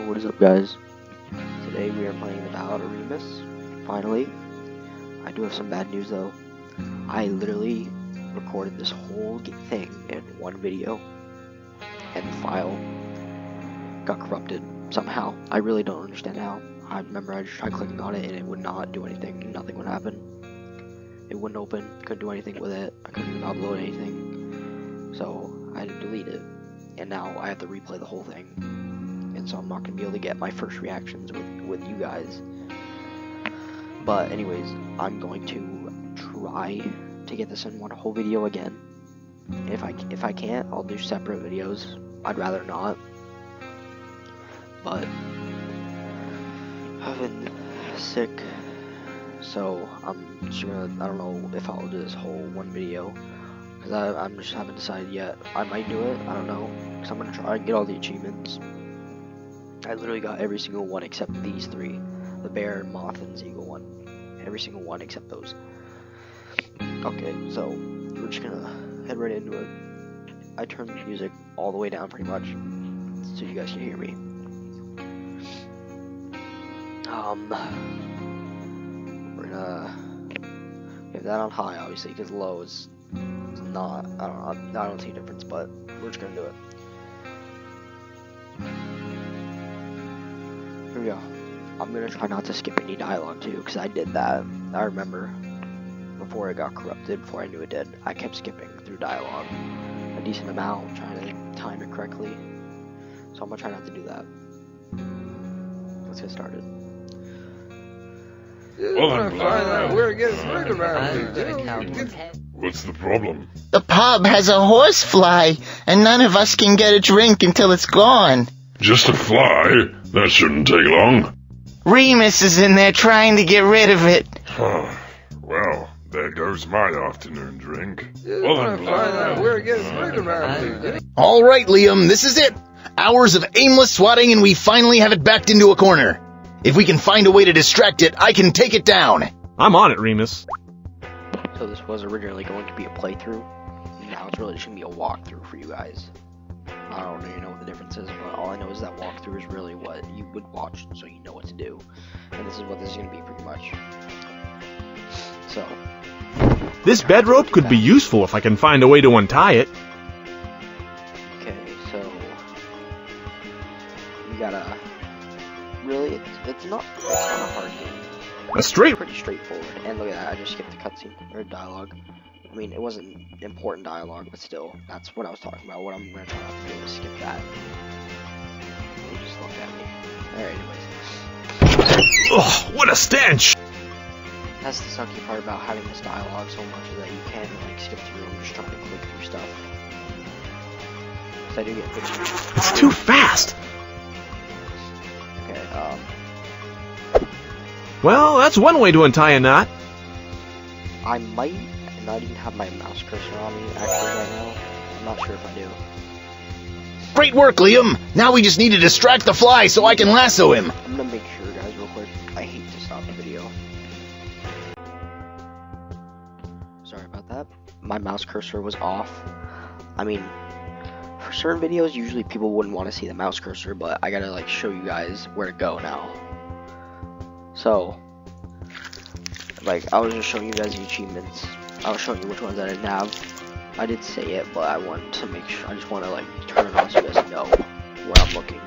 What is up, guys? Today we are playing the Ballad of Reemus. Finally. I do have some bad news though. I literally recorded this whole thing in one video, and the file got corrupted somehow. I really don't understand how. I remember I just tried clicking on it and it would not do anything. Nothing would happen. It wouldn't open. Couldn't do anything with it. I couldn't even upload anything. So I had to delete it. And now I have to replay the whole thing. And so I'm not going to be able to get my first reactions with you guys. But anyways, I'm going to try to get this in one whole video again. If I can't, I'll do separate videos. I'd rather not. But I've been sick, so I'm just gonna, I don't know if I'll do this whole one video, because I just haven't decided yet. I might do it, I don't know, because I'm gonna try and get all the achievements. I literally got every single one except these three, the bear, moth, and seagull one. Every single one except those. Okay, so we're just gonna head right into it. I turned the music all the way down pretty much, so you guys can hear me. We're gonna have that on high, obviously, because low is not, I don't see a difference, but we're just gonna do it. Here we go. I'm gonna try not to skip any dialogue too, because I did that. I remember before it got corrupted, before I knew it did, I kept skipping through dialogue a decent amount, trying to time it correctly. So I'm gonna try not to do that. Let's get started. What's the problem? The pub has a horsefly, and none of us can get a drink until it's gone. Just a fly? That shouldn't take long. Reemus is in there trying to get rid of it. Well, there goes my afternoon drink. All right, Liam, this is it. Hours of aimless swatting, and we finally have it backed into a corner. If we can find a way to distract it, I can take it down. I'm on it, Reemus. So this was originally going to be a playthrough. Now it's really just going to be a walkthrough for you guys. I don't really know what the difference is, but all I know is that walkthrough is really what you would watch, so you know what to do. And this is what this is going to be pretty much. So. This bed rope could be useful if I can find a way to untie it. Okay, so you gotta. Really, it's not a hard game. It's pretty straightforward. And look at that, I just skipped the cutscene or dialogue. I mean, it wasn't important dialogue, but still, that's what I was talking about. What I'm gonna try not to do is skip that. You just look at me. Alright, anyways. Ugh, what a stench! That's the sucky part about having this dialogue so much, is that you can like skip through and just trying to click through stuff. So I do get pretty. It's too fast! Okay, Well, that's one way to untie a knot. I might not even have my mouse cursor on me actually right now. I'm not sure if I do. Great work, Liam. Now we just need to distract the fly so I can lasso him. I'm gonna make sure, guys, real quick. I hate to stop the video. Sorry about that. My mouse cursor was off. I mean, for certain videos, usually people wouldn't want to see the mouse cursor, but I gotta like show you guys where to go now. So, like, I was just showing you guys the achievements. I was showing you which ones I didn't have. I did say it, but I wanted to make sure. I just want to like turn it on so you guys know where I'm looking.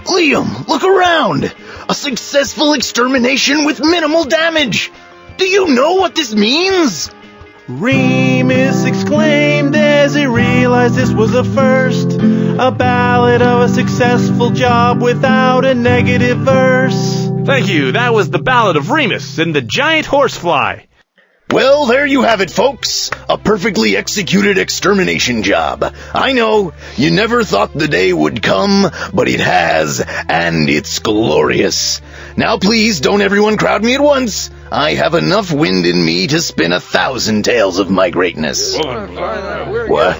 Liam, look around. A successful extermination with minimal damage. Do you know what this means? Reemus exclaimed as he realized this was a first. A ballad of a successful job without a negative verse. Thank you, that was the Ballad of Reemus and the Giant Horsefly. Well, there you have it, folks. A perfectly executed extermination job. I know, you never thought the day would come, but it has, and it's glorious. Now please, don't everyone crowd me at once. I have enough wind in me to spin 1,000 tales of my greatness. What?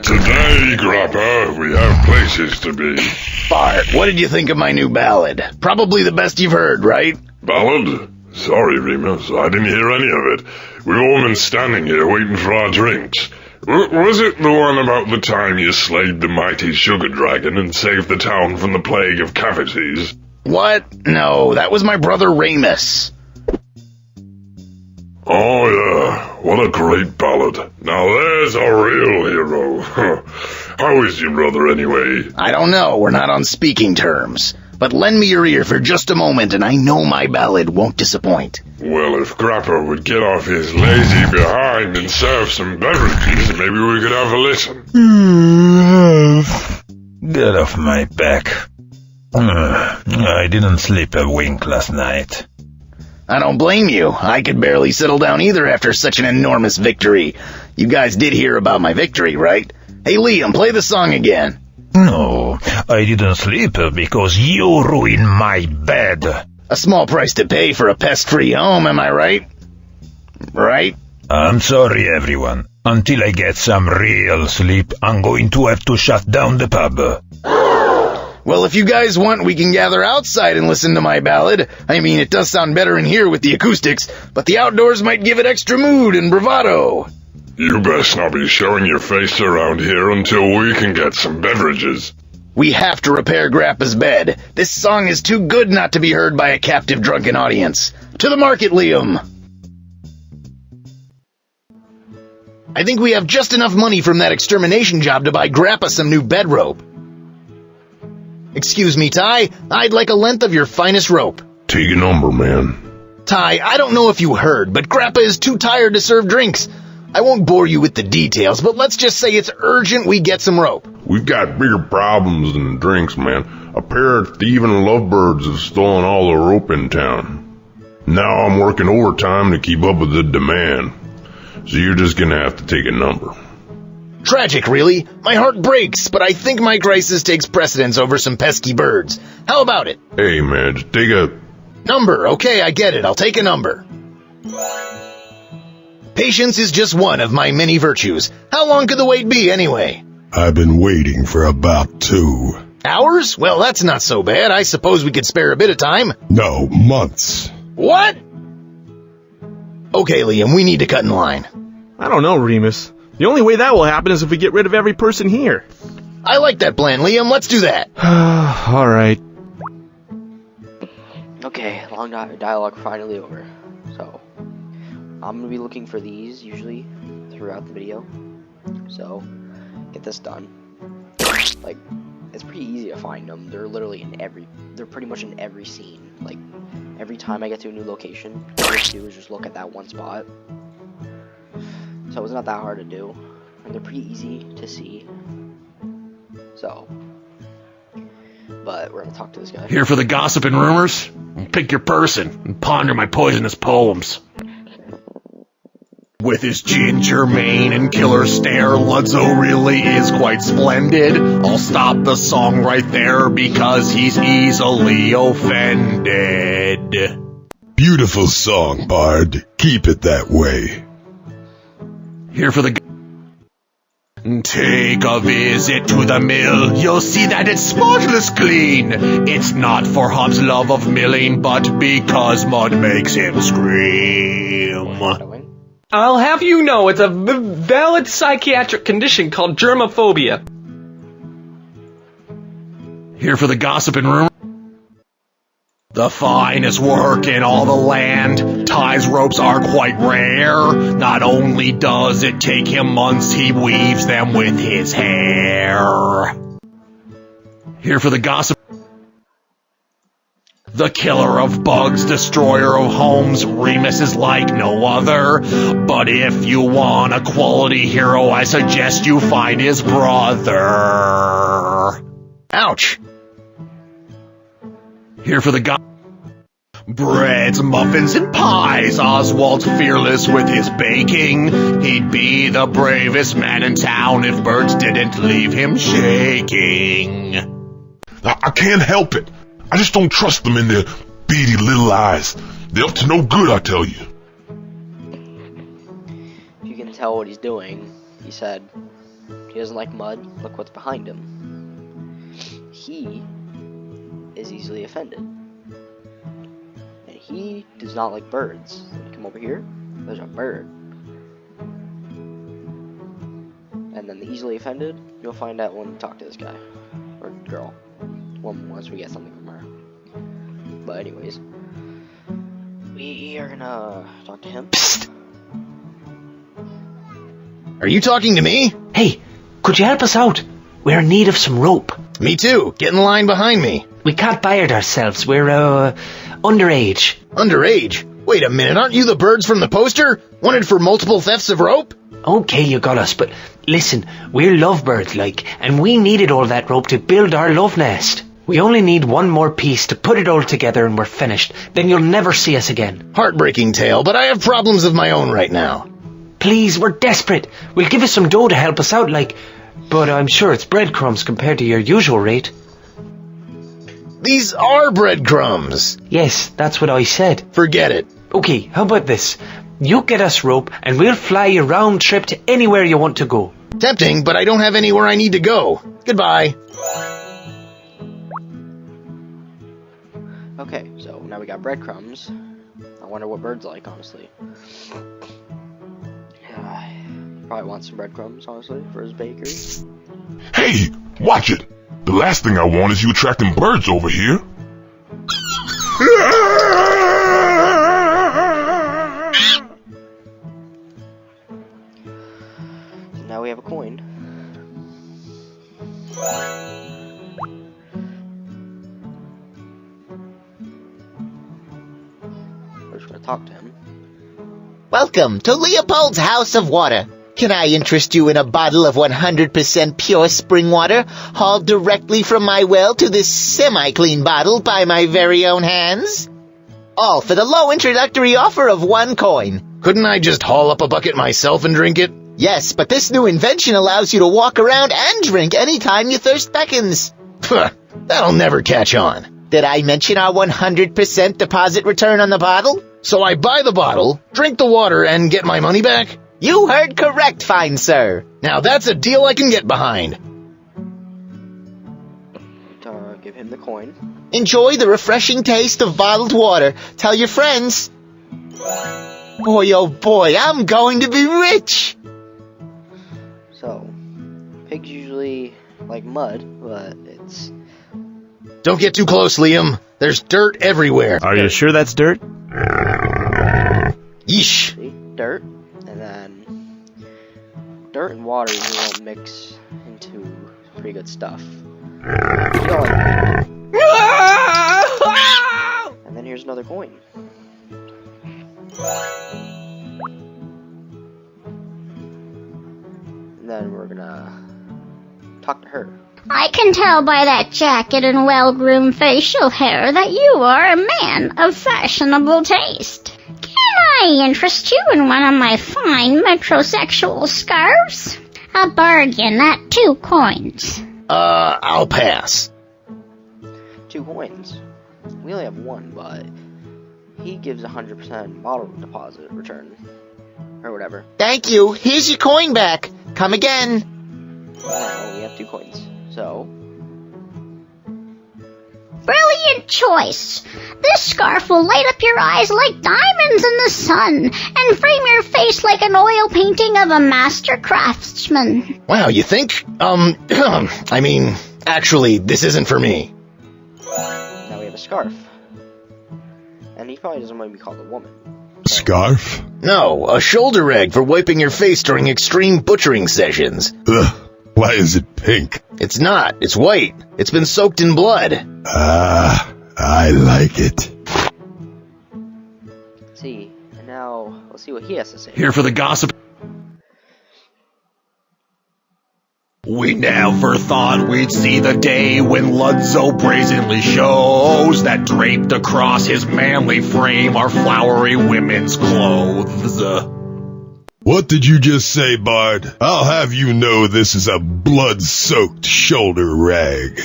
Today, Grappa, we have places to be. Bart, what did you think of my new ballad? Probably the best you've heard, right? Ballad? Sorry, Reemus, I didn't hear any of it. We've all been standing here waiting for our drinks. Was it the one about the time you slayed the mighty sugar dragon and saved the town from the plague of cavities? What? No, that was my brother Reemus. Oh yeah, what a great ballad. Now there's a real hero. How is your brother anyway? I don't know, we're not on speaking terms. But lend me your ear for just a moment and I know my ballad won't disappoint. Well, if Grappa would get off his lazy behind and serve some beverages, maybe we could have a listen. Get off my back. I didn't sleep a wink last night. I don't blame you. I could barely settle down either after such an enormous victory. You guys did hear about my victory, right? Hey Liam, play the song again. No, I didn't sleep because you ruined my bed. A small price to pay for a pest-free home, am I right? Right? I'm sorry, everyone. Until I get some real sleep, I'm going to have to shut down the pub. Well, if you guys want, we can gather outside and listen to my ballad. I mean, it does sound better in here with the acoustics, but the outdoors might give it extra mood and bravado. You best not be showing your face around here until we can get some beverages. We have to repair Grappa's bed. This song is too good not to be heard by a captive drunken audience. To the market, Liam! I think we have just enough money from that extermination job to buy Grappa some new bed rope. Excuse me, Ty. I'd like a length of your finest rope. Take a number, man. Ty, I don't know if you heard, but Grappa is too tired to serve drinks. I won't bore you with the details, but let's just say it's urgent we get some rope. We've got bigger problems than drinks, man. A pair of thieving lovebirds have stolen all the rope in town. Now I'm working overtime to keep up with the demand. So you're just gonna have to take a number. Tragic, really. My heart breaks, but I think my crisis takes precedence over some pesky birds. How about it? Hey, man, just take a... Number. Okay, I get it. I'll take a number. Patience is just one of my many virtues. How long could the wait be, anyway? I've been waiting for about 2 hours? Well, that's not so bad. I suppose we could spare a bit of time. No, months. What? Okay, Liam, we need to cut in line. I don't know, Reemus. The only way that will happen is if we get rid of every person here. I like that plan, Liam. Let's do that. All right. Okay, long dialogue finally over. So, I'm going to be looking for these, usually, throughout the video. So, get this done. Like, it's pretty easy to find them. They're literally they're pretty much in every scene. Like, every time I get to a new location, all I have to do is just look at that one spot. So it's not that hard to do, and they're pretty easy to see. So, but we're gonna talk to this guy. Here for the gossip and rumors? Pick your person and ponder my poisonous poems. With his ginger mane and killer stare, Ludzow really is quite splendid. I'll stop the song right there because he's easily offended. Beautiful song, Bard. Keep it that way. Here for the... Take a visit to the mill, you'll see that it's spotless clean. It's not for Hobbs' love of milling, but because mud makes him scream. I'll have you know it's a valid psychiatric condition called germophobia. Here for the gossip and rumor. The finest work in all the land. Ty's ropes are quite rare. Not only does it take him months, he weaves them with his hair. Here for the gossip. The killer of bugs, destroyer of homes, Reemus is like no other. But if you want a quality hero, I suggest you find his brother. Ouch! Here for the breads, muffins, and pies. Oswald's fearless with his baking. He'd be the bravest man in town if birds didn't leave him shaking. I can't help it. I just don't trust them in their beady little eyes. They're up to no good, I tell you. If you can tell what he's doing, he said he doesn't like mud. Look what's behind him. He is easily offended. And he does not like birds. Come over here. There's a bird. and then the easily offended, you'll find out when you talk to this guy. Or girl. Once we get something from her. But anyways, we are gonna talk to him. Psst. Are you talking to me? Hey, could you help us out? We're in need of some rope. Me too. Get in line behind me. We can't buy it ourselves. We're, underage. Underage? Wait a minute, aren't you the birds from the poster? Wanted for multiple thefts of rope? Okay, you got us, but listen, we're lovebirds, and we needed all that rope to build our love nest. We only need one more piece to put it all together and we're finished. Then you'll never see us again. Heartbreaking tale, but I have problems of my own right now. Please, we're desperate. We'll give you some dough to help us out, but I'm sure it's breadcrumbs compared to your usual rate. These are breadcrumbs. Yes, that's what I said. Forget it. Okay, how about this? You get us rope and we'll fly you round trip to anywhere you want to go. Tempting, but I don't have anywhere I need to go. Goodbye. Okay, so now we got breadcrumbs. I wonder what birds like, honestly. Probably wants some breadcrumbs, honestly, for his bakery. Hey, watch it. The last thing I want is you attracting birds over here. So now we have a coin. We're just gonna talk to him. Welcome to Leopold's House of Water. Can I interest you in a bottle of 100% pure spring water, hauled directly from my well to this semi-clean bottle by my very own hands? All for the low introductory offer of 1 coin. Couldn't I just haul up a bucket myself and drink it? Yes, but this new invention allows you to walk around and drink anytime your thirst beckons. That'll never catch on. Did I mention our 100% deposit return on the bottle? So I buy the bottle, drink the water, and get my money back? You heard correct, fine sir. Now that's a deal I can get behind. Give him the coin. Enjoy the refreshing taste of bottled water. Tell your friends. Boy, oh boy, I'm going to be rich. So, pigs usually like mud, but it's... Don't get too close, Liam. There's dirt everywhere. Are you sure that's dirt? Yeesh. See? Dirt. And then dirt and water usually won't mix into pretty good stuff. And then here's another coin. And then we're gonna talk to her. I can tell by that jacket and well-groomed facial hair that you are a man of fashionable taste. Can I interest you in one of my fine metrosexual scarves? A bargain at 2 coins. I'll pass. 2 coins. We only have 1, but he gives 100% bottle deposit return. Or whatever. Thank you. Here's your coin back. Come again. Now we have 2 coins. So... Brilliant choice. This scarf will light up your eyes like diamonds in the sun and frame your face like an oil painting of a master craftsman. Wow, you think? I mean, actually, this isn't for me. Now we have a scarf. And he probably doesn't want to be called a woman. Scarf? No, a shoulder rag for wiping your face during extreme butchering sessions. Ugh, why is it pink? It's not. It's white. It's been soaked in blood. Ah, I like it. See, and now let's see what he has to say. Here for the gossip. We never thought we'd see the day when Ludzow brazenly shows that draped across his manly frame are flowery women's clothes. What did you just say, Bard? I'll have you know this is a blood-soaked shoulder rag.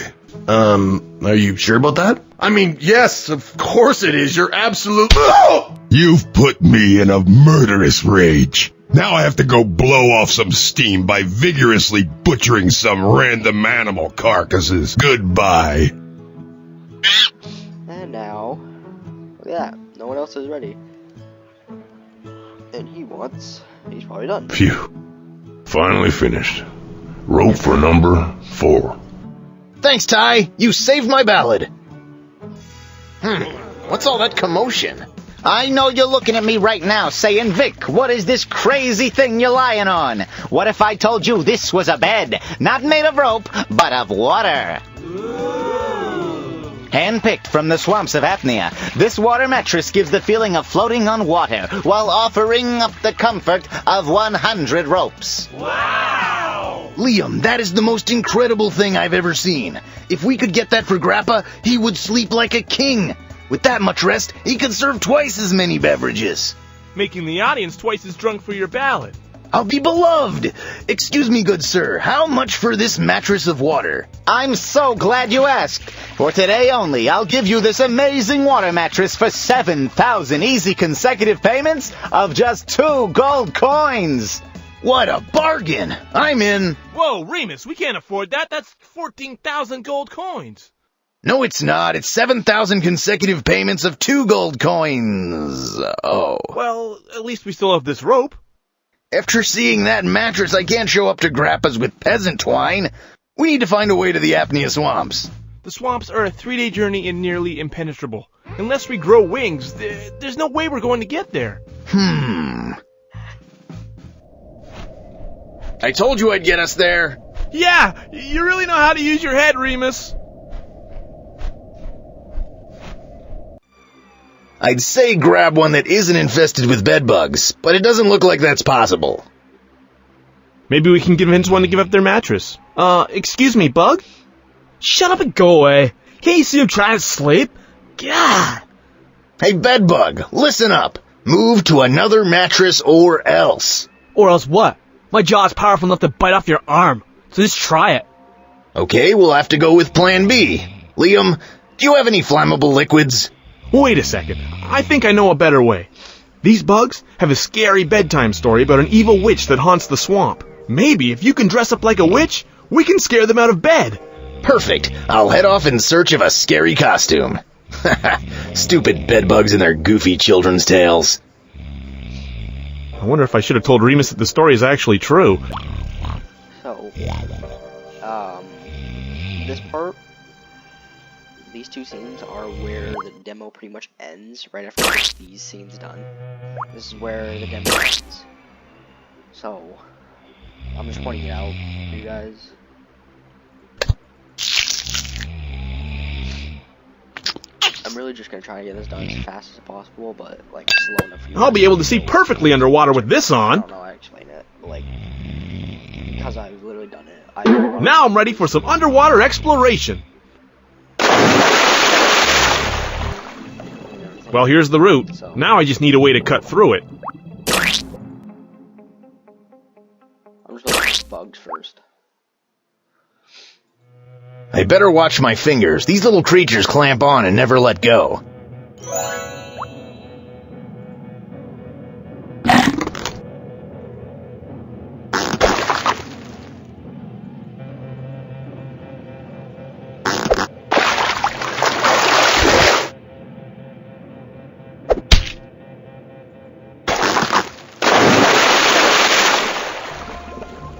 Are you sure about that? I mean, yes, of course it is. You're absolutely... You've put me in a murderous rage. Now I have to go blow off some steam by vigorously butchering some random animal carcasses. Goodbye. And now, look at that. No one else is ready. And he's probably done. Phew. Finally finished. Rope for number 4. Thanks, Ty. You saved my ballad. What's all that commotion? I know you're looking at me right now saying, Vic, what is this crazy thing you're lying on? What if I told you this was a bed, not made of rope, but of water? Handpicked from the swamps of apnea, this water mattress gives the feeling of floating on water while offering up the comfort of 100 ropes. Wow! Liam, that is the most incredible thing I've ever seen. If we could get that for Grappa, he would sleep like a king. With that much rest, he could serve twice as many beverages. Making the audience twice as drunk for your ballad. I'll be beloved. Excuse me, good sir, how much for this mattress of water? I'm so glad you asked. For today only, I'll give you this amazing water mattress for 7,000 easy consecutive payments of just 2 gold coins. What a bargain! I'm in. Whoa, Reemus, we can't afford that. That's 14,000 gold coins. No, it's not. It's 7,000 consecutive payments of 2 gold coins. Oh. Well, at least we still have this rope. After seeing that mattress, I can't show up to Grappa's with peasant twine. We need to find a way to the apnea swamps. The swamps are a 3-day journey and nearly impenetrable. Unless we grow wings, there's no way we're going to get there. I told you I'd get us there. Yeah, you really know how to use your head, Reemus. I'd say grab one that isn't infested with bedbugs, but it doesn't look like that's possible. Maybe we can convince one to give up their mattress. Excuse me, Bug? Shut up and go away. Can't you see I'm trying to sleep? God. Hey, bedbug, listen up. Move to another mattress or else. Or else what? My jaw's powerful enough to bite off your arm, so just try it. Okay, we'll have to go with plan B. Liam, do you have any flammable liquids? Wait a second. I think I know a better way. These bugs have a scary bedtime story about an evil witch that haunts the swamp. Maybe if you can dress up like a witch, we can scare them out of bed. Perfect. I'll head off in search of a scary costume. Stupid bedbugs and their goofy children's tales. I wonder if I should have told Reemus that the story is actually true. So, this part, these 2 scenes are where the demo pretty much ends, right after these scenes done. This is where the demo ends. So, I'm just pointing it out for you guys. I'm really just gonna try to get this done as fast as possible, but like slow enough for you. I'll be able to see perfectly underwater with this on. I don't know how to explain it, but like, because I've literally done it. Now I'm ready for some underwater exploration. Well, here's the route. Now I just need a way to cut through it. I'm just looking for bugs first. I better watch my fingers. These little creatures clamp on and never let go.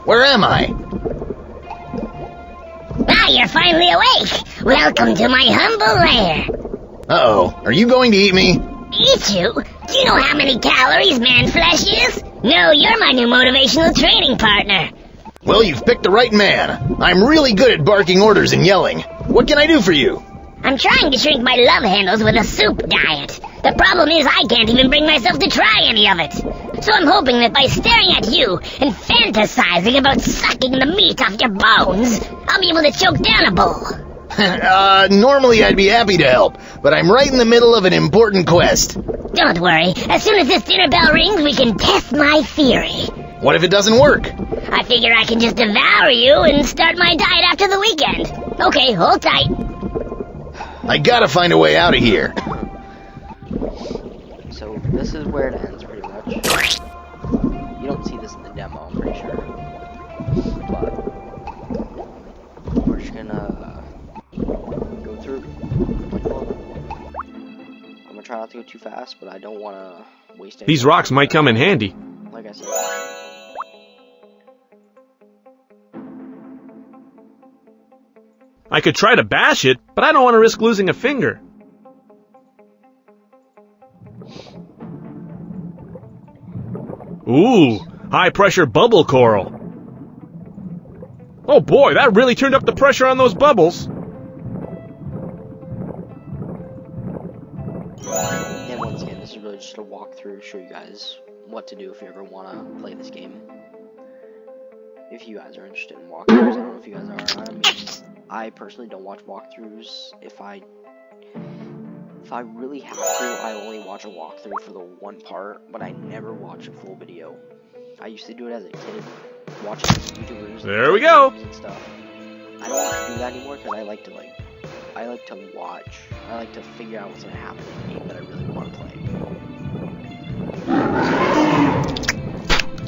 Where am I? Ah, you're finally awake! Welcome to my humble lair! Uh-oh, are you going to eat me? Eat you? Do you know how many calories man flesh is? No, you're my new motivational training partner. Well, you've picked the right man. I'm really good at barking orders and yelling. What can I do for you? I'm trying to shrink my love handles with a soup diet. The problem is I can't even bring myself to try any of it. So I'm hoping that by staring at you and fantasizing about sucking the meat off your bones, I'll be able to choke down a bowl. Normally I'd be happy to help, but I'm right in the middle of an important quest. Don't worry. As soon as this dinner bell rings, we can test my theory. What if it doesn't work? I figure I can just devour you and start my diet after the weekend. Okay, hold tight. I gotta find a way out of here. So this is where it ends pretty much. You don't see this in the demo, I'm pretty sure. But we're just gonna go through like normal. I'm gonna try not to go too fast, but I don't wanna waste any. These rocks might come in handy. Like I said. I could try to bash it, but I don't want to risk losing a finger. Ooh, high-pressure bubble coral. Oh boy, that really turned up the pressure on those bubbles. And once again, this is really just a walkthrough to show you guys what to do if you ever want to play this game. If you guys are interested in walkthroughs, I don't know if you guys are. I mean, I personally don't watch walkthroughs. If I really have to, I only watch a walkthrough for the one part, but I never watch a full video. I used to do it as a kid, watching YouTubers. There we go. And stuff. I don't want to do that anymore because I like to watch. I like to figure out what's gonna happen in the game that I really want to play.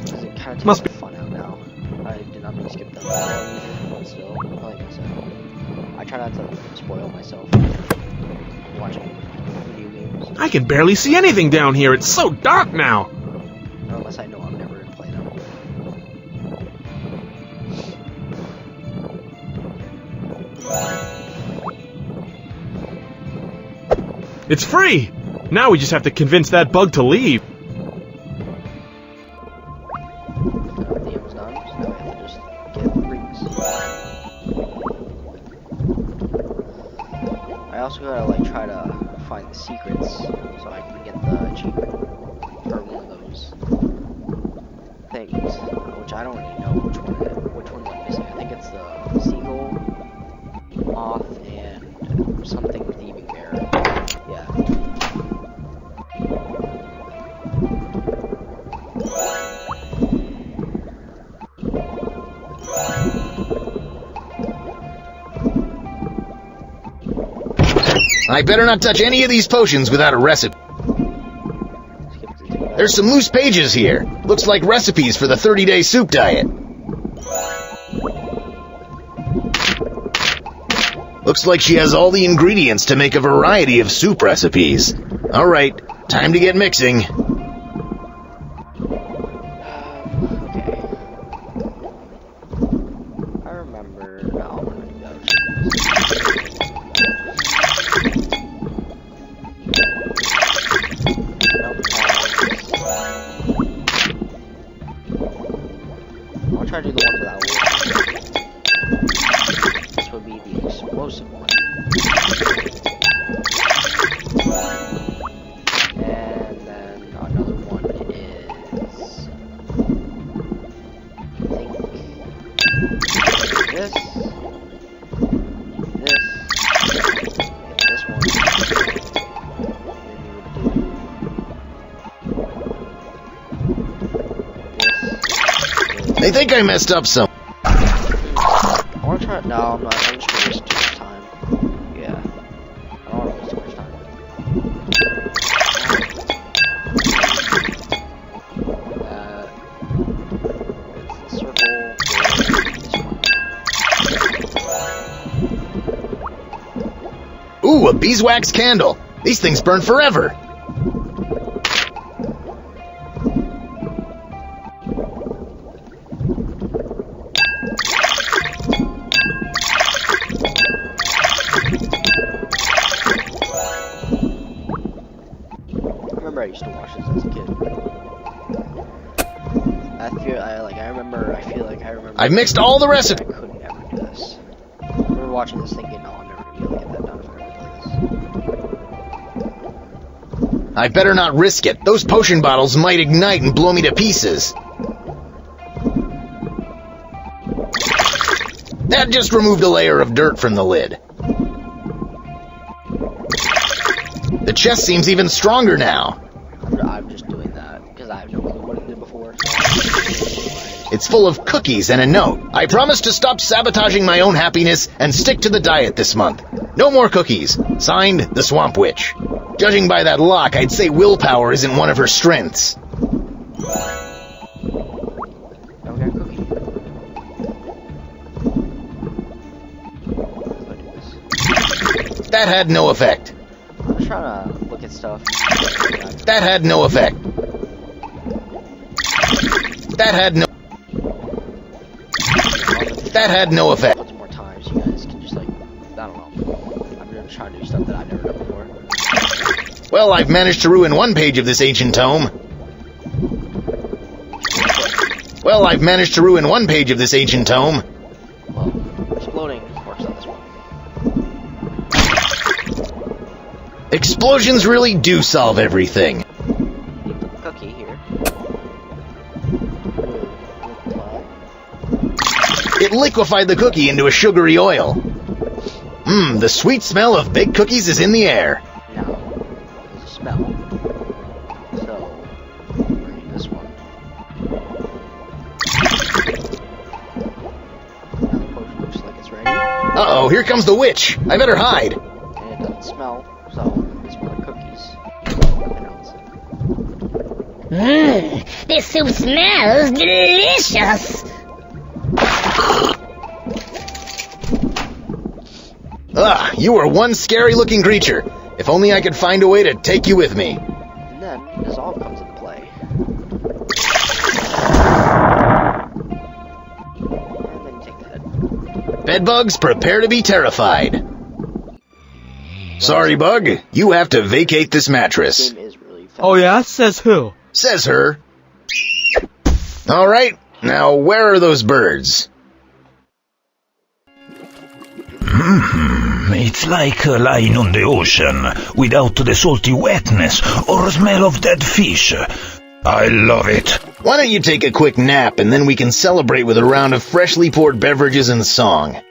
Because it kind of takes the fun out now. I did not mean to skip that, but still, like I said, I try not to spoil myself watching video games. I can barely see anything down here. It's so dark now. Unless I know I'm never going to play them. It's free! Now we just have to convince that bug to leave. The game was done, so now we have to just get Reemus. I also gotta try to find the secrets so I can get the achievement for one of those things, which I don't really know which one I'm missing. I think it's the seagull, moth, and something thieving bear. Yeah. I better not touch any of these potions without a recipe. There's some loose pages here. Looks like recipes for the 30-day soup diet. Looks like she has all the ingredients to make a variety of soup recipes. Alright, time to get mixing. Okay. I remember. No, I'm gonna do that. I'll try to do the ones without wood. This would be the explosive one. And then another one is, I think, this, and this one. They think I messed up some. I want to try. No, I'm not. I'm just gonna waste too much time. Yeah, I don't want to waste too much time. It's the circle. This one. Ooh, a beeswax candle. These things burn forever. I used to watch this as a kid. I feel like I remember. I've mixed all the recipes. I couldn't ever do this. I remember watching this thinking, no, I'm never gonna be able to get that done if I ever play this. I better not risk it. Those potion bottles might ignite and blow me to pieces. That just removed a layer of dirt from the lid. The chest seems even stronger now. I'm just doing that because I have no clue what it did before. It's full of cookies and a note. I promise to stop sabotaging my own happiness and stick to the diet this month. No more cookies. Signed, the Swamp Witch. Judging by that lock, I'd say willpower isn't one of her strengths. Now we got a cookie. Let's do this. That had no effect. I'm just trying to look at stuff. That had no effect. That had no... That had no effect. Lots more times, you guys can just just trying to do stuff that I've never done before. Well, I've managed to ruin one page of this ancient tome. Well, I've managed to ruin one page of this ancient tome. Well, exploding works on this one. Explosions really do solve everything. You put the cookie here. It liquefied the cookie into a sugary oil. Mmm, the sweet smell of baked cookies is in the air. Now, there's a smell. So, bring this one. Now the potion looks like it's ready. Uh-oh, here comes the witch. I better hide. And it doesn't smell, so it's for the cookies. This soup smells delicious. Ah, you are one scary-looking creature. If only I could find a way to take you with me. And then, dissolve comes into play. And then you take the head. Bedbugs, prepare to be terrified. Sorry, Bug. You have to vacate this mattress. This game is really fast. Oh yeah? Says who? Says her. All right, now where are those birds? It's like lying on the ocean without the salty wetness or smell of dead fish. I love it. Why don't you take a quick nap and then we can celebrate with a round of freshly poured beverages and song.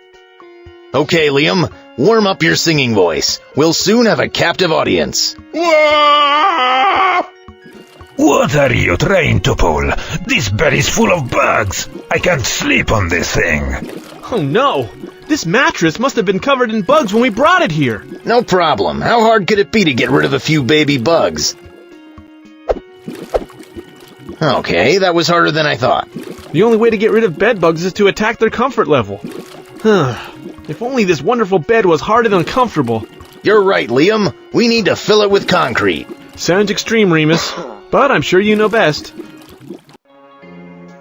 Okay, Liam, warm up your singing voice. We'll soon have a captive audience. What are you trying to pull? This bed is full of bugs. I can't sleep on this thing. Oh no! This mattress must have been covered in bugs when we brought it here. No problem. How hard could it be to get rid of a few baby bugs? Okay, that was harder than I thought. The only way to get rid of bed bugs is to attack their comfort level. If only this wonderful bed was harder than comfortable. You're right, Liam. We need to fill it with concrete. Sounds extreme, Reemus, but I'm sure you know best.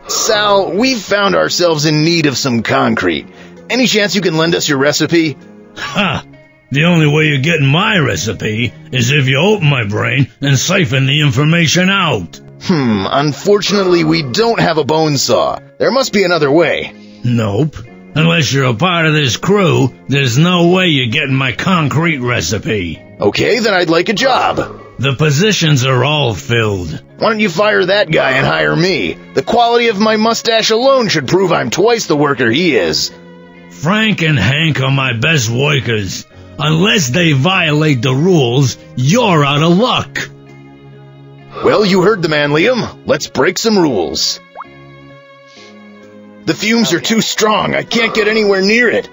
Sal, we've found ourselves in need of some concrete. Any chance you can lend us your recipe? Ha! The only way you're getting my recipe is if you open my brain and siphon the information out. Unfortunately we don't have a bone saw. There must be another way. Nope. Unless you're a part of this crew, there's no way you're getting my concrete recipe. Okay, then I'd like a job. The positions are all filled. Why don't you fire that guy and hire me? The quality of my mustache alone should prove I'm twice the worker he is. Frank and Hank are my best workers. Unless they violate the rules, you're out of luck. Well, you heard the man, Liam. Let's break some rules. The fumes are too strong. I can't get anywhere near it.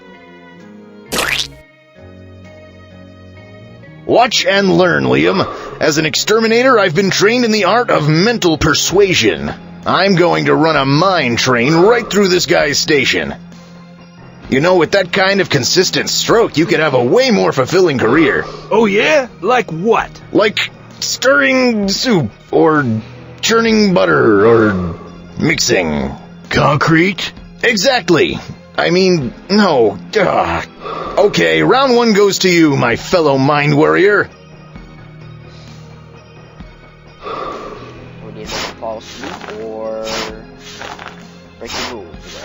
Watch and learn, Liam. As an exterminator, I've been trained in the art of mental persuasion. I'm going to run a mine train right through this guy's station. You know, with that kind of consistent stroke, you could have a way more fulfilling career. Oh yeah? Like what? Like stirring soup, or churning butter, or mixing. Concrete? Exactly. I mean, no. Ugh. Okay, round one goes to you, my fellow mind warrior. We need to fall asleep or break the rules.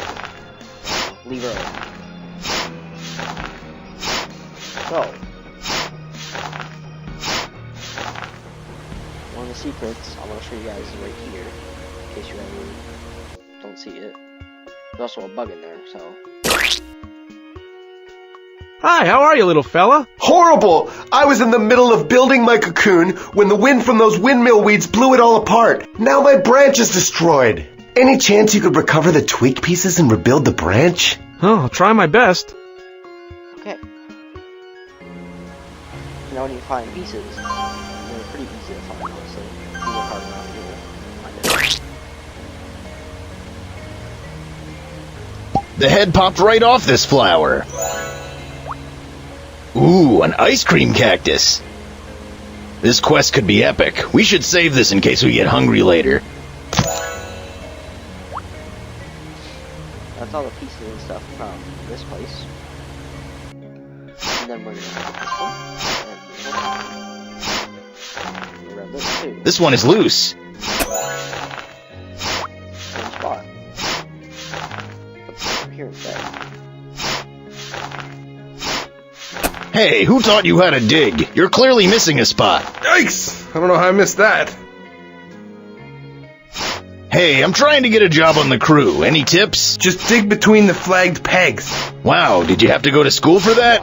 Leave early. So, one of the secrets I'm going to show you guys is right here, in case you ever don't see it. There's also a bug in there, so. Hi, how are you, little fella? Horrible! I was in the middle of building my cocoon when the wind from those windmill weeds blew it all apart. Now my branch is destroyed. Any chance you could recover the twig pieces and rebuild the branch? Oh, I'll try my best. Okay. Now when you find pieces, they're pretty easy to find, honestly. If you look hard enough, you'll find it. The head popped right off this flower. Ooh, an ice cream cactus. This quest could be epic. We should save this in case we get hungry later. That's all the pieces and stuff from this place. then we're gonna get this one, and this one. Around this too. This one is loose. Same spot. Let's go over here instead. Hey, who taught you how to dig? You're clearly missing a spot. Yikes! I don't know how I missed that. Hey, I'm trying to get a job on the crew. Any tips? Just dig between the flagged pegs. Wow, did you have to go to school for that?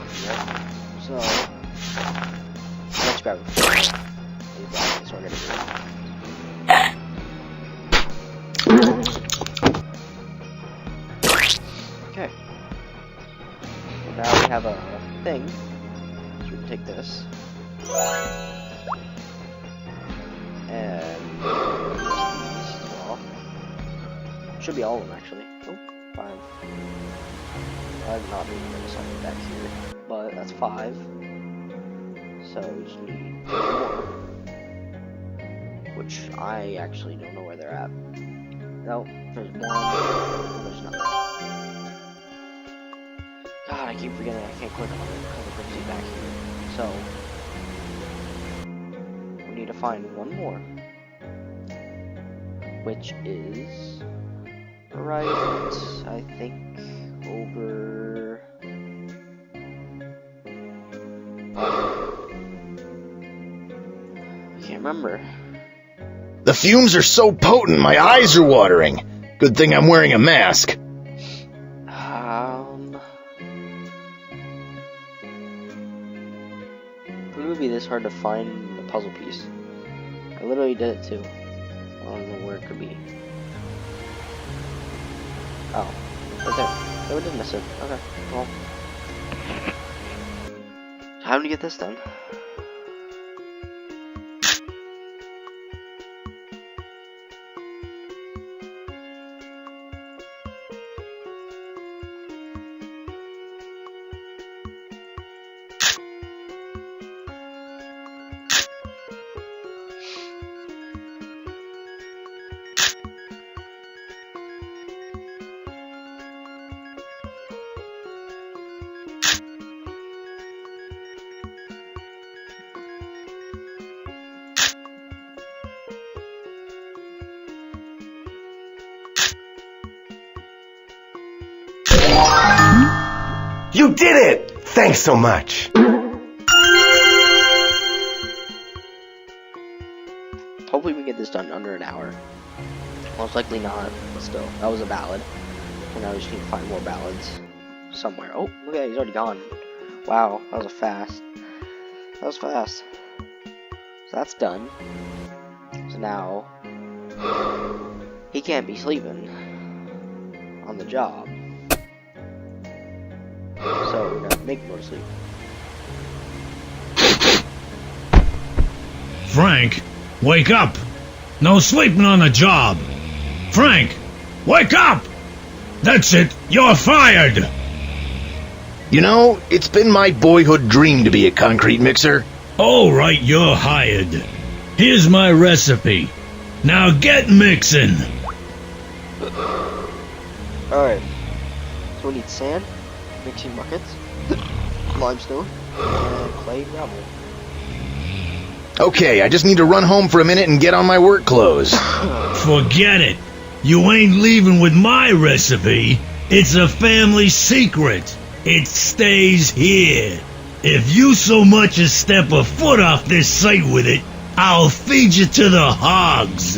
So, let's grab it. That's what we're gonna do. Okay. So now we have a thing. So we can take this. And these as well. Should be all of them actually. Oh, 5. I'm not even going to sign it back here, but that's 5. So we just need 3 more, which I actually don't know where they're at. Nope, there's 1. There's nothing. God, I keep forgetting I can't click on it because it brings me back here. So we need to find 1 more, which is right, I think, over. I can't remember. The fumes are so potent, my eyes are watering. Good thing I'm wearing a mask. It would be this hard to find the puzzle piece. I literally did it too. I don't know where it could be. Oh, right there. Oh, we did miss it. Okay, well. Time to get this done. You did it! Thanks so much. Hopefully we get this done under an hour. Most likely not, but still. That was a ballad. And now we just need to find more ballads somewhere. Oh, look at that, he's already gone. Wow, that was fast. That was fast. So that's done. So now he can't be sleeping on the job. So we're gonna make him go to sleep. Frank, wake up! No sleeping on the job! Frank, wake up! That's it, you're fired! You know, it's been my boyhood dream to be a concrete mixer. All right, you're hired. Here's my recipe. Now get mixing. Alright. So we need sand, mixing buckets, limestone, and clay gravel. Okay, I just need to run home for a minute and get on my work clothes. Forget it. You ain't leaving with my recipe. It's a family secret. It stays here. If you so much as step a foot off this site with it, I'll feed you to the hogs.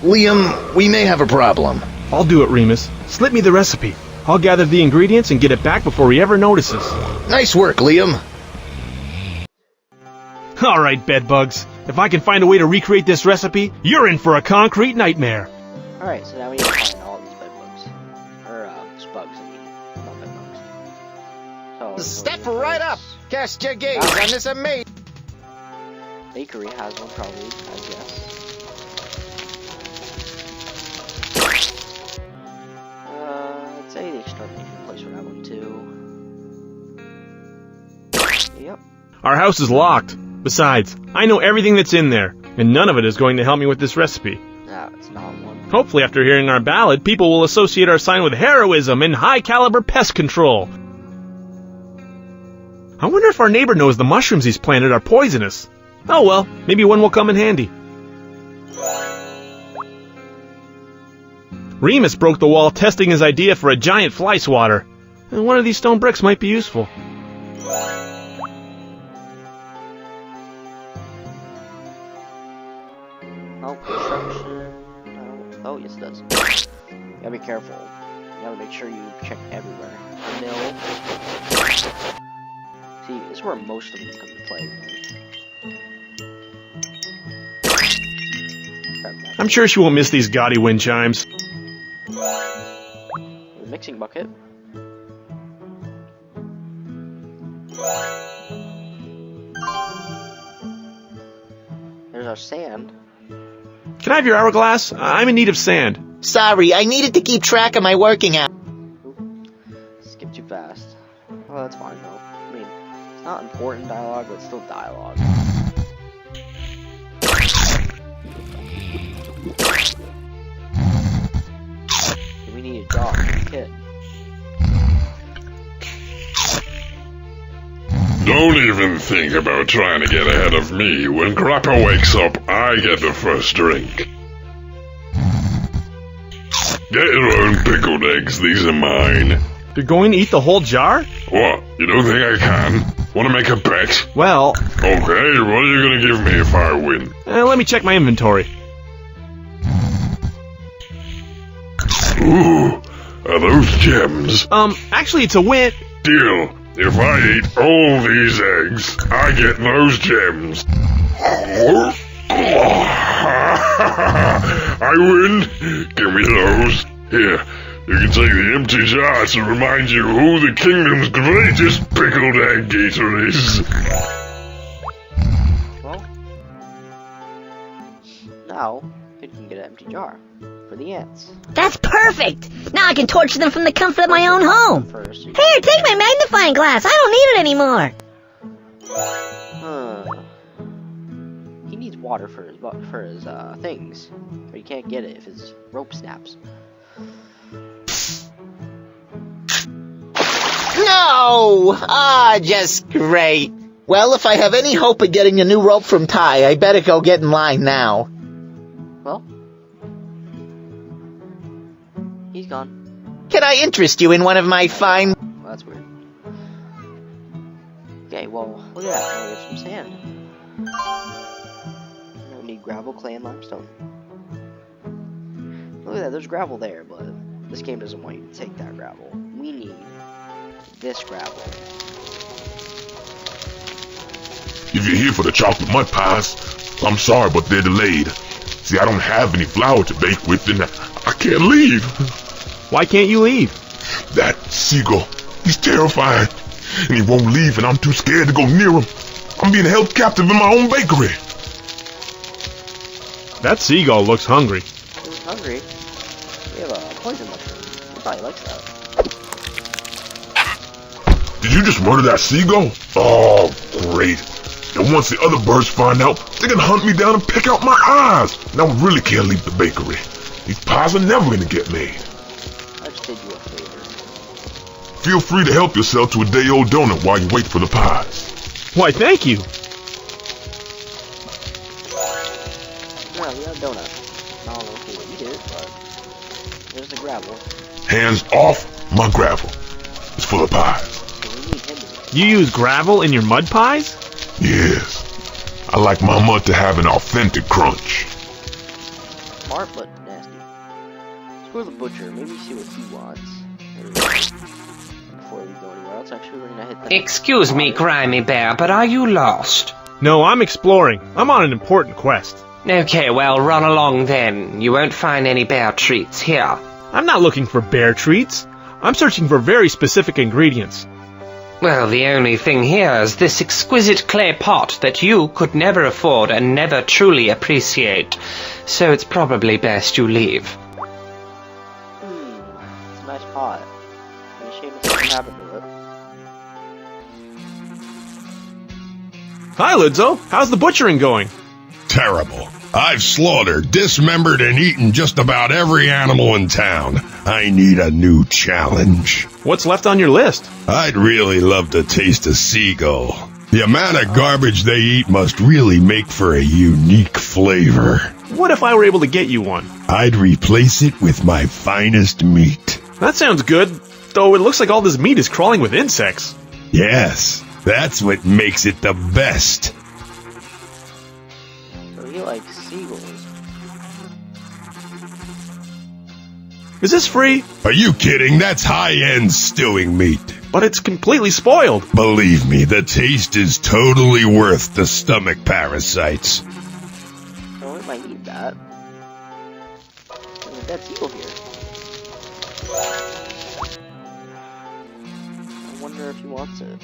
Liam, we may have a problem. I'll do it, Reemus. Slip me the recipe. I'll gather the ingredients and get it back before he ever notices. Nice work, Liam. Alright, bedbugs. If I can find a way to recreate this recipe, you're in for a concrete nightmare. Alright, so now we need to find all these bedbugs. Or, spugs, I mean. Not bedbugs. So, Step right up! Cast your gaze on this amazing... Bakery has one, probably, I guess. I'd say the extermination place would have one, too. Yep. Our house is locked. Besides, I know everything that's in there, and none of it is going to help me with this recipe. No, it's not one. Hopefully, after hearing our ballad, people will associate our sign with heroism and high-caliber pest control. I wonder if our neighbor knows the mushrooms he's planted are poisonous. Oh well, maybe one will come in handy. Reemus broke the wall testing his idea for a giant fly swatter. And one of these stone bricks might be useful. Oh, construction. Oh, yes it does. You gotta be careful. You gotta make sure you check everywhere. Mill. See, this is where most of them come to play. I'm sure she won't miss these gaudy wind chimes. The mixing bucket. There's our sand. Can I have your hourglass? I'm in need of sand. Sorry, I needed to keep track of my working hours. Skip too fast. Well, that's fine though. I mean, it's not important dialogue, but it's still dialogue. We need a dog kit. Don't even think about trying to get ahead of me. When Grappa wakes up, I get the first drink. Get your own pickled eggs, these are mine. You're going to eat the whole jar? What? You don't think I can? Want to make a bet? Well... Okay, what are you going to give me if I win? Let me check my inventory. Ooh, are those gems? Actually it's a win... Deal. If I eat all these eggs, I get those gems. I win. Give me those. Here, you can take the empty jar to remind you who the kingdom's greatest pickled egg eater is. Well, now you can get an empty jar for the ants. That's perfect! Now I can torture them from the comfort of my own home. Here, take my magnifying glass. I don't need it anymore. He needs water for his things, but he can't get it if his rope snaps. No! Ah, just great. Well, if I have any hope of getting a new rope from Ty, I better go get in line now. Well, he's gone. Can I interest you in one of my fine... Well, that's weird. Okay, well, look at that. Now we have some sand. We need gravel, clay, and limestone. Look at that, there's gravel there, but this game doesn't want you to take that gravel. We need this gravel. If you're here for the chocolate mud pies, I'm sorry, but they're delayed. See, I don't have any flour to bake with, and I can't leave. Why can't you leave? That seagull, he's terrifying, and he won't leave, and I'm too scared to go near him. I'm being held captive in my own bakery. That seagull looks hungry. He's hungry. We have a poison mushroom. He probably likes that. Did you just murder that seagull? Oh, great. And once the other birds find out, they're gonna hunt me down and pick out my eyes. And I really can't leave the bakery. These pies are never gonna get made. I just did you a favor. Feel free to help yourself to a day-old donut while you wait for the pies. Why, thank you. Yeah, we got a donut. I don't know if we'll eat it, but there's the gravel. Hands off my gravel. It's full of pies. You use gravel in your mud pies? Yes. I like my mud to have an authentic crunch. Smart but nasty. Let's go to the butcher, maybe see what he wants. Before we go anywhere else, actually, we're gonna hit the... Excuse me, Grimy Bear, but are you lost? No, I'm exploring. I'm on an important quest. Okay, well, run along then. You won't find any bear treats here. I'm not looking for bear treats. I'm searching for very specific ingredients. Well, the only thing here is this exquisite clay pot that you could never afford and never truly appreciate. So it's probably best you leave. It's a nice pot. It's a shame it doesn't happen to it. Hi, Lidzo. How's the butchering going? Terrible. I've slaughtered, dismembered, and eaten just about every animal in town. I need a new challenge. What's left on your list? I'd really love to taste a seagull. The amount of garbage they eat must really make for a unique flavor. What if I were able to get you one? I'd replace it with my finest meat. That sounds good, though it looks like all this meat is crawling with insects. Yes, that's what makes it the best. So he likes seagulls. Is this free? Are you kidding? That's high-end stewing meat. But it's completely spoiled. Believe me, the taste is totally worth the stomach parasites. Oh, we might need that. There's a dead seagull here. I wonder if he wants it.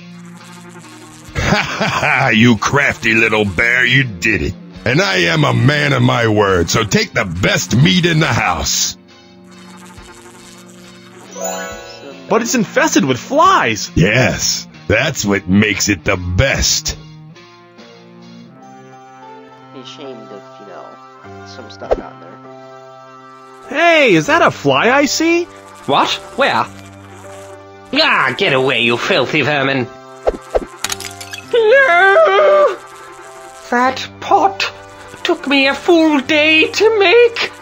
Ha ha ha! You crafty little bear, you did it. And I am a man of my word, so take the best meat in the house. But it's infested with flies. Yes, that's what makes it the best. Be ashamed if, some stuff got in there. Hey, is that a fly I see? What? Where? Ah, get away, you filthy vermin. No! That pot took me a full day to make.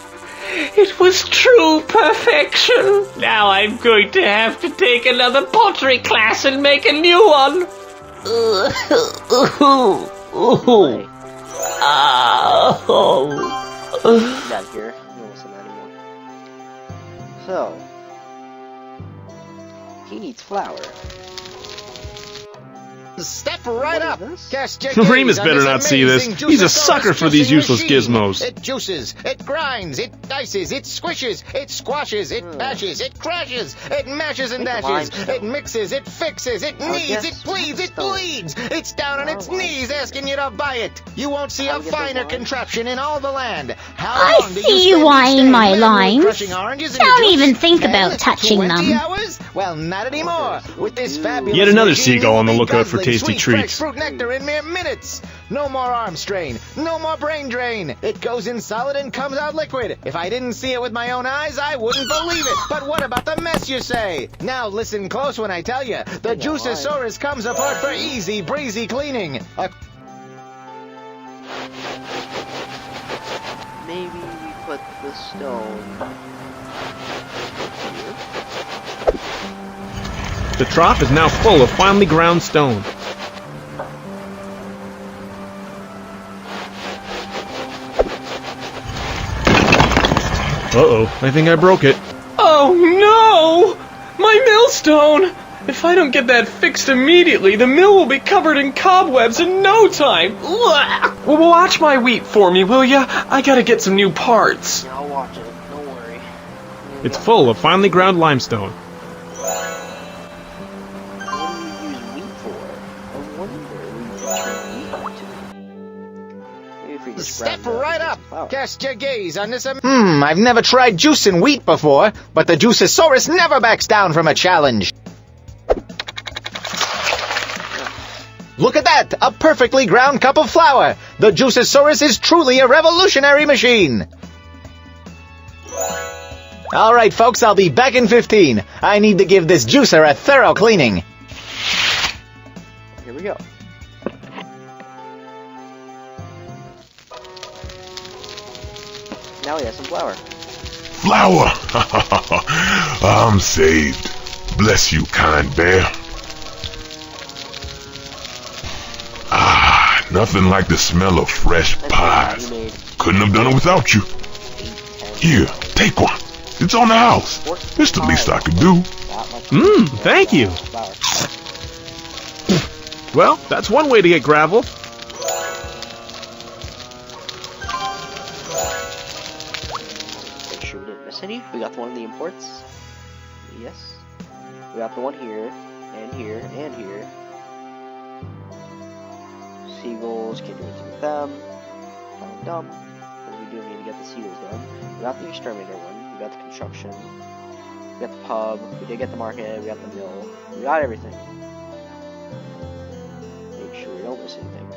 It was true perfection. Now I'm going to have to take another pottery class and make a new one. Get out of here. I don't listen to that anymore. So, he needs flour. Step right up. Reemus better not see this. He's a sucker for these useless gizmos. It juices, it grinds, it dices, it squishes, it squashes, it bashes, it crashes, it mashes and dashes, it mixes, it fixes, it kneads, it pleads, it bleeds. It's down on its knees asking you to buy it. You won't see a finer contraption in all the land. I see you eyeing my lines. Don't even think about touching them. Well, not anymore. With this fabulous Yet another seagull on the lookout for tasty treats. Fruit nectar in mere minutes. No more arm strain. No more brain drain. It goes in solid and comes out liquid. If I didn't see it with my own eyes, I wouldn't believe it. But what about the mess, you say? Now listen close when I tell you. The Juiceosaurus comes apart for easy, breezy cleaning. Maybe we put the stone here. The trough is now full of finely ground stone. Uh-oh, I think I broke it. Oh no! My millstone! If I don't get that fixed immediately, the mill will be covered in cobwebs in no time. Well, watch my wheat for me, will ya? I gotta get some new parts. Yeah, I'll watch it. Don't worry. It's full of finely ground limestone. Step right up. Cast your gaze on this. I've never tried juicing wheat before, but the Juiceosaurus never backs down from a challenge. Look at that! A perfectly ground cup of flour! The Juiceosaurus is truly a revolutionary machine! Alright, folks, I'll be back in 15. I need to give this juicer a thorough cleaning. Here we go. Now we have some flour. Flour! I'm saved. Bless you, kind bear. Ah, nothing like the smell of fresh pies. Couldn't have done it without you. Here, take one. It's on the house. It's the least I could do. Thank you. Well, that's one way to get gravel. Make sure we didn't miss any. We got the one in the imports. Yes. We got the one here, and here, and here. Seagulls, can't do anything with them. Kind of dumb. Because we do need to get the seagulls done. We got the exterminator one. We got the construction. We got the pub. We did get the market. We got the mill. We got everything. Make sure we don't miss anything.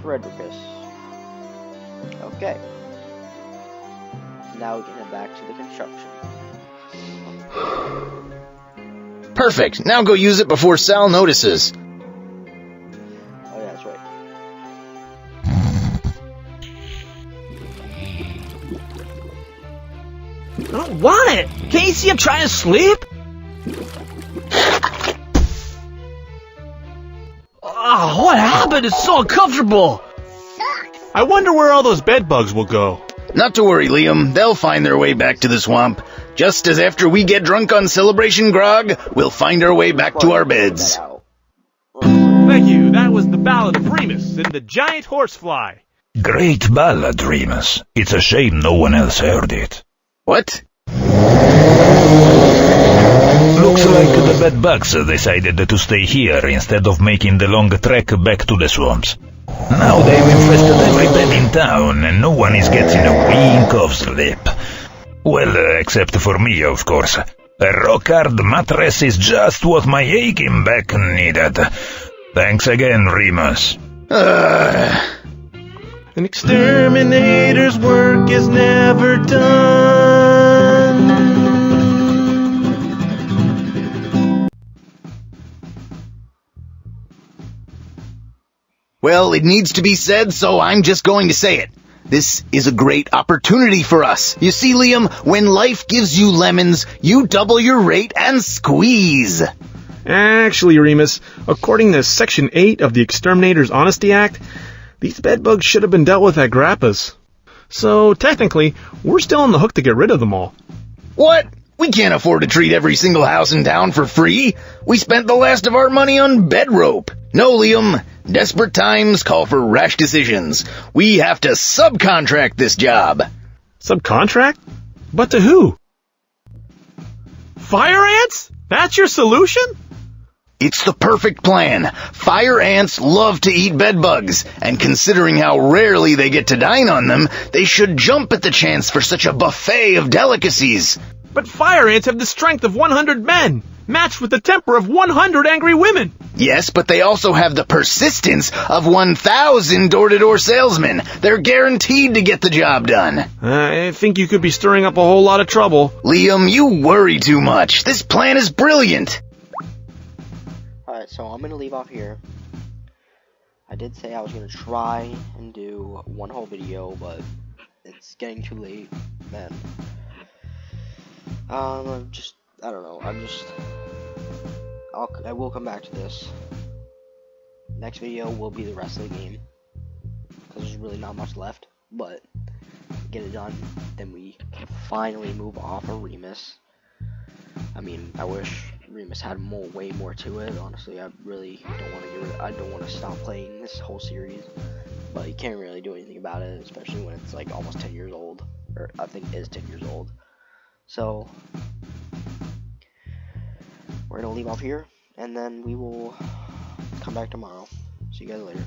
Fredricus. Okay. Now we can head back to the construction. Perfect. Now go use it before Sal notices. Oh yeah, that's right. I don't want it! Can't you see I'm trying to sleep? Oh, what happened? It's so uncomfortable! I wonder where all those bed bugs will go. Not to worry, Liam. They'll find their way back to the swamp. Just as after we get drunk on Celebration Grog, we'll find our way back to our beds. Thank you. That was the Ballad of Reemus and the Giant Horsefly. Great ballad, Reemus. It's a shame no one else heard it. What? Looks like the bedbugs decided to stay here instead of making the long trek back to the swamps. Now they've infested every bed in town, and no one is getting a wink of sleep. Well, except for me, of course. A rock-hard mattress is just what my aching back needed. Thanks again, Reemus. An exterminator's work is never done. Well, it needs to be said, so I'm just going to say it. This is a great opportunity for us. You see, Liam, when life gives you lemons, you double your rate and squeeze. Actually, Reemus, according to Section 8 of the Exterminator's Honesty Act, these bedbugs should have been dealt with at Grappa's. So, technically, we're still on the hook to get rid of them all. What? We can't afford to treat every single house in town for free. We spent the last of our money on bed rope. No, Liam. Desperate times call for rash decisions. We have to subcontract this job. Subcontract? But to who? Fire ants? That's your solution? It's the perfect plan. Fire ants love to eat bedbugs, and considering how rarely they get to dine on them, they should jump at the chance for such a buffet of delicacies. But fire ants have the strength of 100 men, matched with the temper of 100 angry women. Yes, but they also have the persistence of 1,000 door-to-door salesmen. They're guaranteed to get the job done. I think you could be stirring up a whole lot of trouble. Liam, you worry too much. This plan is brilliant. Alright, so I'm going to leave off here. I did say I was going to try and do one whole video, but it's getting too late, man. I don't know, I will come back to this. Next video will be the rest of the game, because there's really not much left, but get it done, then we can finally move off of Reemus. I mean, I wish Reemus had way more to it. Honestly, I really don't want to I don't want to stop playing this whole series, but you can't really do anything about it, especially when it's like almost 10 years old, or I think it is 10 years old. So we're gonna leave off here, and then we will come back tomorrow. See you guys later.